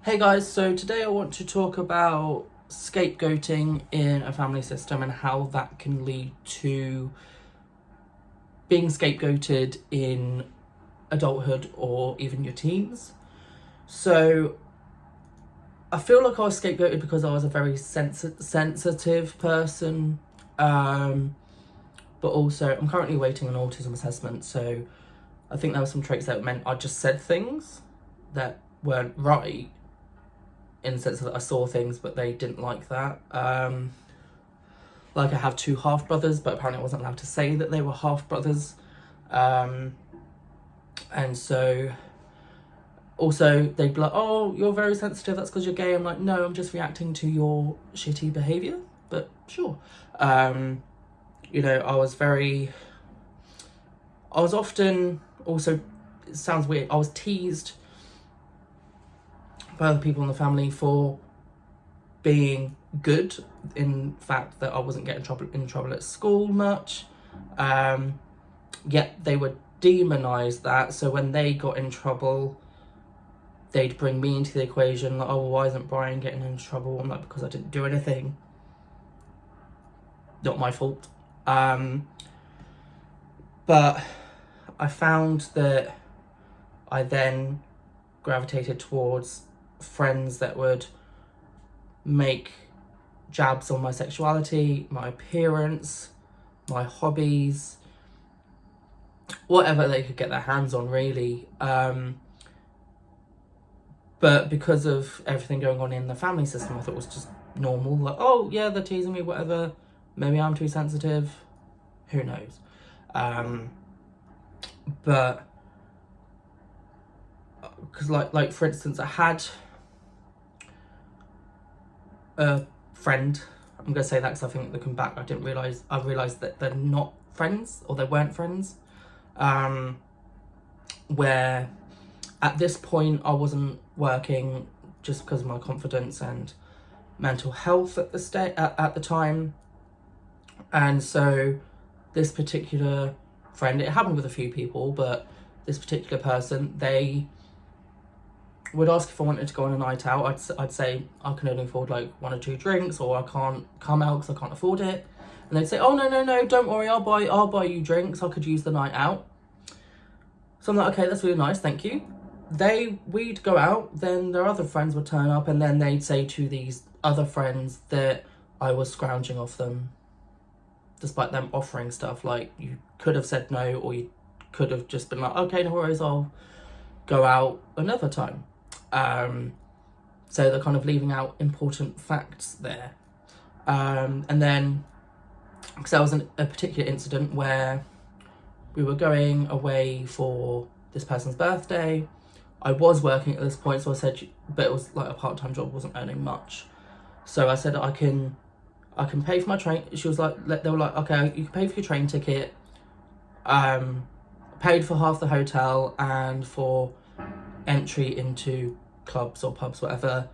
Hey guys, so today I want to talk about scapegoating in a family system and how that can lead to being scapegoated in adulthood or even your teens. So I feel like I was scapegoated because I was a very sensitive person, but also I'm currently waiting an autism assessment, so I think there were some traits that meant I just said things that weren't right, in the sense that I saw things but they didn't like that. Like I have two half brothers, but apparently I wasn't allowed to say that they were half brothers. And so also they'd be like, oh, you're very sensitive, that's because you're gay. I'm like, no, I'm just reacting to your shitty behaviour, but sure. I was often also, it sounds weird, I was teased by other people in the family for being good, in fact that I wasn't getting in trouble at school much, yet they would demonize that. So when they got in trouble, they'd bring me into the equation, like, oh, well, why isn't Brian getting in trouble? I'm like, because I didn't do anything, not my fault. But I found that I then gravitated towards friends that would make jabs on my sexuality, my appearance, my hobbies, whatever they could get their hands on, really. But because of everything going on in the family system, I thought it was just normal. Like, oh yeah, they're teasing me, whatever. Maybe I'm too sensitive. Who knows? But because like for instance, I had a friend, I'm gonna say that because I think looking back I realised that they're not friends, or they weren't friends, where at this point I wasn't working just because of my confidence and mental health at the time. And so this particular friend, it happened with a few people, but this particular person, they would ask if I wanted to go on a night out. I'd say I can only afford like 1 or 2 drinks, or I can't come out because I can't afford it. And they'd say, oh no, don't worry, I'll buy you drinks, I could use the night out. So I'm like, okay, that's really nice, thank you. We'd go out, then their other friends would turn up, and then they'd say to these other friends that I was scrounging off them, despite them offering stuff. Like, you could have said no, or you could have just been like, okay, no worries, I'll go out another time. So they're kind of leaving out important facts there. And then, because there was a particular incident where we were going away for this person's birthday. I was working at this point, so I said, but it was like a part-time job, wasn't earning much. So I said, I can pay for my train. She was like, they were like, okay, you can pay for your train ticket. Paid for half the hotel and for entry into clubs or pubs, whatever,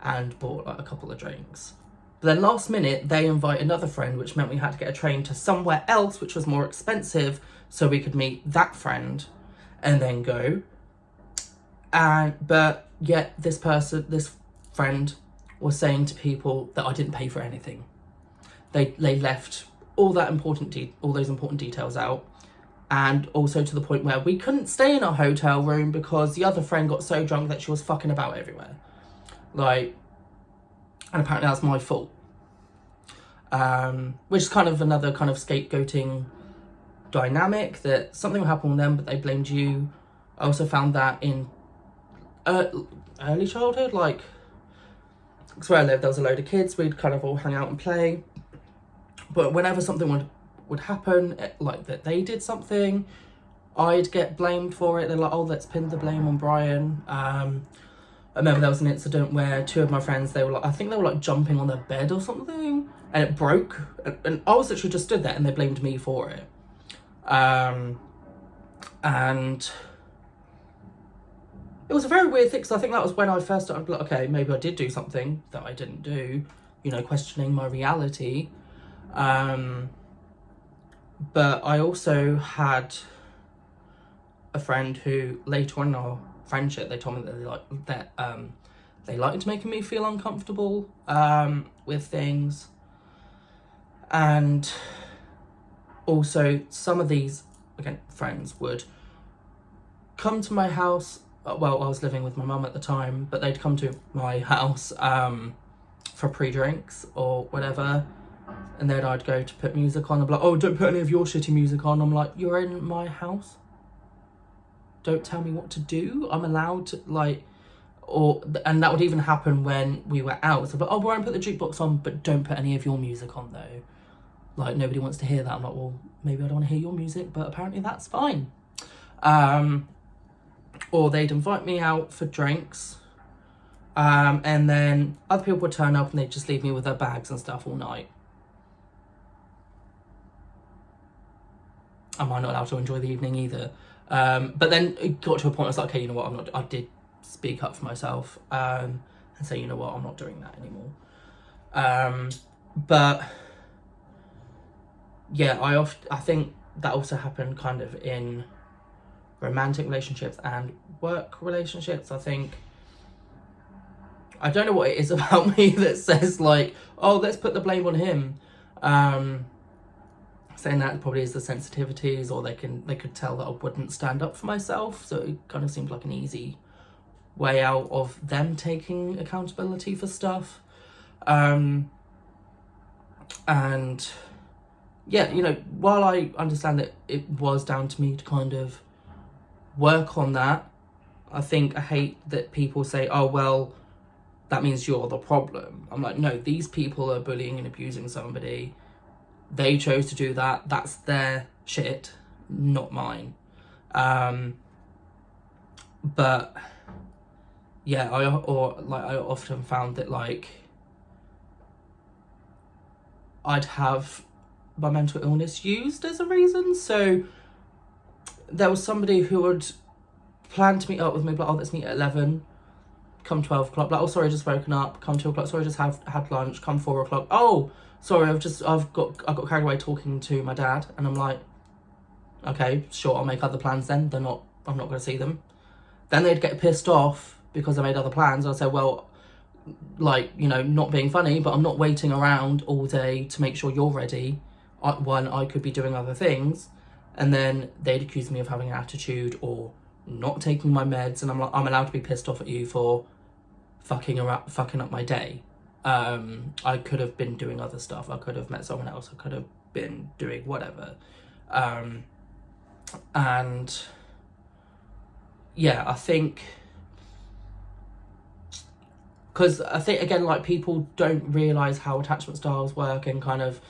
and bought like a couple of drinks. But then last minute, they invite another friend, which meant we had to get a train to somewhere else, which was more expensive, so we could meet that friend and then go. But yet this friend was saying to people that I didn't pay for anything. They left all those important details out. And also to the point where we couldn't stay in our hotel room because the other friend got so drunk that she was fucking about everywhere. Like, and apparently that's my fault. Which is kind of another kind of scapegoating dynamic, that something will happen with them, but they blamed you. I also found that in early childhood, like, because where I lived, there was a load of kids, we'd kind of all hang out and play. But whenever something would happen, like that they did something, I'd get blamed for it. They're like, oh, let's pin the blame on Brian. I remember there was an incident where 2 of my friends, I think they were like jumping on their bed or something, and it broke, and I was literally just stood there, and they blamed me for it. And it was a very weird thing, because I think that was when I first started, like, okay, maybe I did do something that I didn't do, questioning my reality. But I also had a friend who later on in our friendship, they told me that they liked making me feel uncomfortable with things. And also some of these, again, friends would come to my house. Well, I was living with my mum at the time, but they'd come to my house for pre-drinks or whatever, and then I'd go to put music on. They'd be like, oh, don't put any of your shitty music on. I'm like, you're in my house, don't tell me what to do. I'm allowed to, like, and that would even happen when we were out. So, but oh, we're gonna put the jukebox on, but don't put any of your music on though. Like, nobody wants to hear that. I'm like, well, maybe I don't want to hear your music, but apparently that's fine. Or they'd invite me out for drinks, and then other people would turn up and they'd just leave me with their bags and stuff all night. Am I not allowed to enjoy the evening either? But then it got to a point I was like, okay, you know what, I did speak up for myself, and say, you know what, I'm not doing that anymore. But yeah, I think that also happened kind of in romantic relationships and work relationships. I think, I don't know what it is about me that says like, oh, let's put the blame on him. Saying that probably is the sensitivities, or they could tell that I wouldn't stand up for myself, so it kind of seemed like an easy way out of them taking accountability for stuff. And yeah, you know, while I understand that it was down to me to kind of work on that, I think I hate that people say, oh, well, that means you're the problem. I'm like, no, these people are bullying and abusing somebody. They chose to do that. That's their shit, not mine. But yeah, I often found that, like, I'd have my mental illness used as a reason. So there was somebody who would plan to meet up with me, like, oh, let's meet at 11, come 12 o'clock, like, oh, sorry, I just woken up, come 2 o'clock, sorry, I just had lunch, come 4 o'clock, oh, sorry, I've got carried away talking to my dad. And I'm like, okay, sure, I'll make other plans then. I'm not going to see them. Then they'd get pissed off because I made other plans. I'd say, well, like, you know, not being funny, but I'm not waiting around all day to make sure you're ready when I could be doing other things. And then they'd accuse me of having an attitude or not taking my meds. And I'm like, I'm allowed to be pissed off at you for fucking up my day. I could have been doing other stuff. I could have met someone else. I could have been doing whatever. And yeah, I think, because I think, again, like, people don't realise how attachment styles work and kind of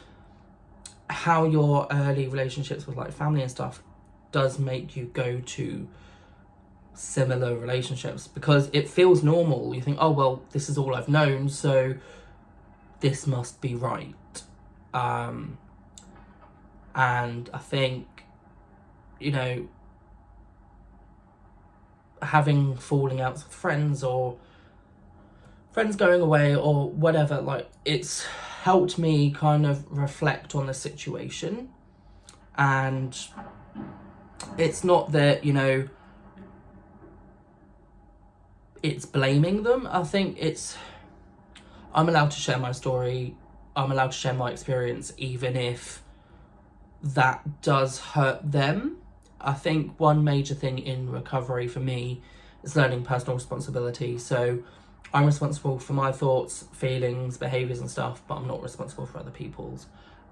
how your early relationships with, like, family and stuff does make you go to similar relationships, because it feels normal. You think, oh, well, this is all I've known, so this must be right. And I think, you know, having falling outs with friends or friends going away or whatever, like, it's helped me kind of reflect on the situation. And it's not that, you know, it's blaming them. I think it's, I'm allowed to share my story, I'm allowed to share my experience, even if that does hurt them. I think one major thing in recovery for me is learning personal responsibility. So I'm responsible for my thoughts, feelings, behaviours and stuff, but I'm not responsible for other people's.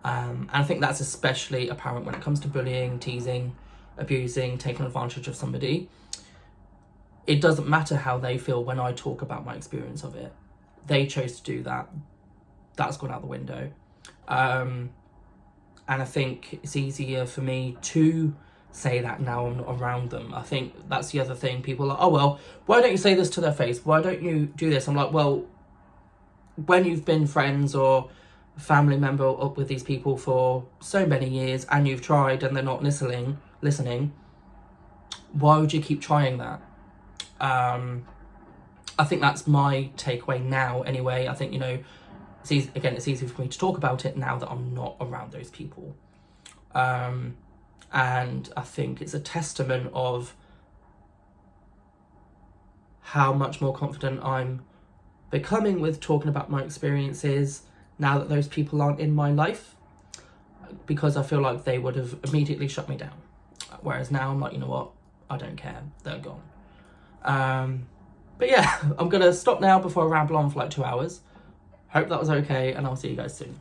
And I think that's especially apparent when it comes to bullying, teasing, abusing, taking advantage of somebody. It doesn't matter how they feel when I talk about my experience of it. They chose to do that. That's gone out the window. And I think it's easier for me to say that now I'm not around them. I think that's the other thing. People are like, oh, well, why don't you say this to their face? Why don't you do this? I'm like, well, when you've been friends or a family member up with these people for so many years and you've tried and they're not listening, why would you keep trying that? I think that's my takeaway now anyway. I think, you know, it's easy for me to talk about it now that I'm not around those people. And I think it's a testament of how much more confident I'm becoming with talking about my experiences now that those people aren't in my life, because I feel like they would have immediately shut me down. Whereas now I'm like, you know what, I don't care, they're gone. But yeah, I'm gonna stop now before I ramble on for like 2 hours. Hope that was okay, and I'll see you guys soon.